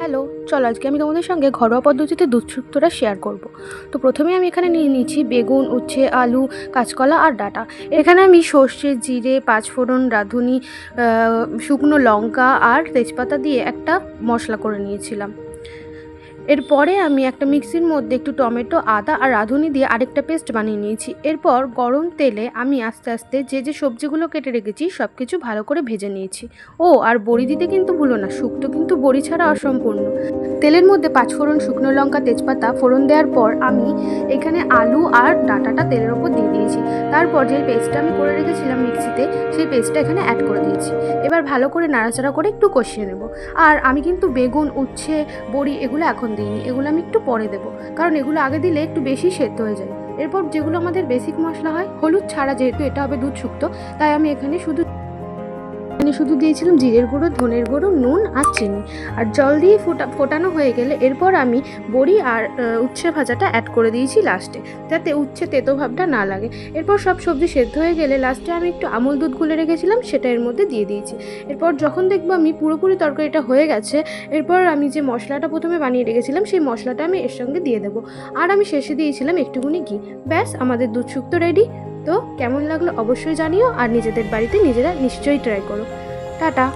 Hello, চলো আজকে আমি তোমাদের সঙ্গে ঘরোয়া পদ্ধতিতে দুধ শুক্তোটা শেয়ার করব। তো প্রথমে আমি এখানে নিয়ে নিচ্ছি বেগুন, উচ্ছে, আলু, কাঁচকলা আর ডাঁটা। এখানে আমি সর্ষে, জিরে, পাঁচফোড়ন, রাঁধুনি, শুকনো লঙ্কা আর তেজপাতা দিয়ে একটা মশলা করে নিয়েছিলাম। এরপরে আমি একটা মিক্সির মধ্যে একটু টমেটো, আদা আর রাঁধুনি দিয়ে আরেকটা পেস্ট বানিয়ে নিয়েছি। এরপর গরম তেলে আমি আস্তে আস্তে যে সবজিগুলো কেটে রেখেছি সব কিছু ভালো করে ভেজে নিয়েছি। ও আর বড়ি দিতে কিন্তু ভুলো না, শুক্তো কিন্তু বড়ি ছাড়া অসম্পূর্ণ। তেলের মধ্যে পাঁচফোড়ন, শুকনো লঙ্কা, তেজপাতা ফোড়ন দেওয়ার পর আমি এখানে আলু আর ডাঁটাটা তেলের ওপর দিয়ে দিয়েছি। তারপর যে পেস্টটা আমি করে রেখেছিলাম মিক্সিতে, সেই পেস্টটা এখানে অ্যাড করে দিয়েছি। এবার ভালো করে নাড়াচাড়া করে একটু কষিয়ে নেব। আর আমি কিন্তু বেগুন, উচ্ছে, বড়ি এগুলো এখন দিইনি, এগুলো আমি একটু পরে দেবো, কারণ এগুলো আগে দিলে একটু বেশি সেদ্ধ হয়ে যায়। এরপর যেগুলো আমাদের বেসিক মশলা হয়, হলুদ ছাড়া, যেহেতু এটা হবে দুধ শুক্তো, তাই আমি এখানে শুধু দিয়েছিলাম জিরের গুঁড়ো, ধনের গুঁড়ো, নুন আর চিনি। আর জল দিয়ে ফোটানো হয়ে গেলে এরপর আমি বড়ি আর উচ্ছে ভাজাটা অ্যাড করে দিয়েছি লাস্টে, যাতে উচ্ছে তেতো ভাবটা না লাগে। এরপর সব সবজি সেদ্ধ হয়ে গেলে লাস্টে আমি একটু আমুল দুধ গুলে রেখেছিলাম, সেটা এর মধ্যে দিয়ে দিয়েছি। এরপর যখন দেখবো আমি পুরোপুরি তরকারিটা হয়ে গেছে, এরপর আমি যে মশলাটা প্রথমে বানিয়ে রেখেছিলাম সেই মশলাটা আমি এর সঙ্গে দিয়ে দেবো। আর আমি শেষে দিয়েছিলাম একটুখানি ঘি। ব্যাস, আমাদের দুধ শুক্তো রেডি। তো কেমন লাগলো অবশ্যই জানিও, আর নিজেদের বাড়িতে নিজেরা নিশ্চয়ই ট্রাই করো। টাটা।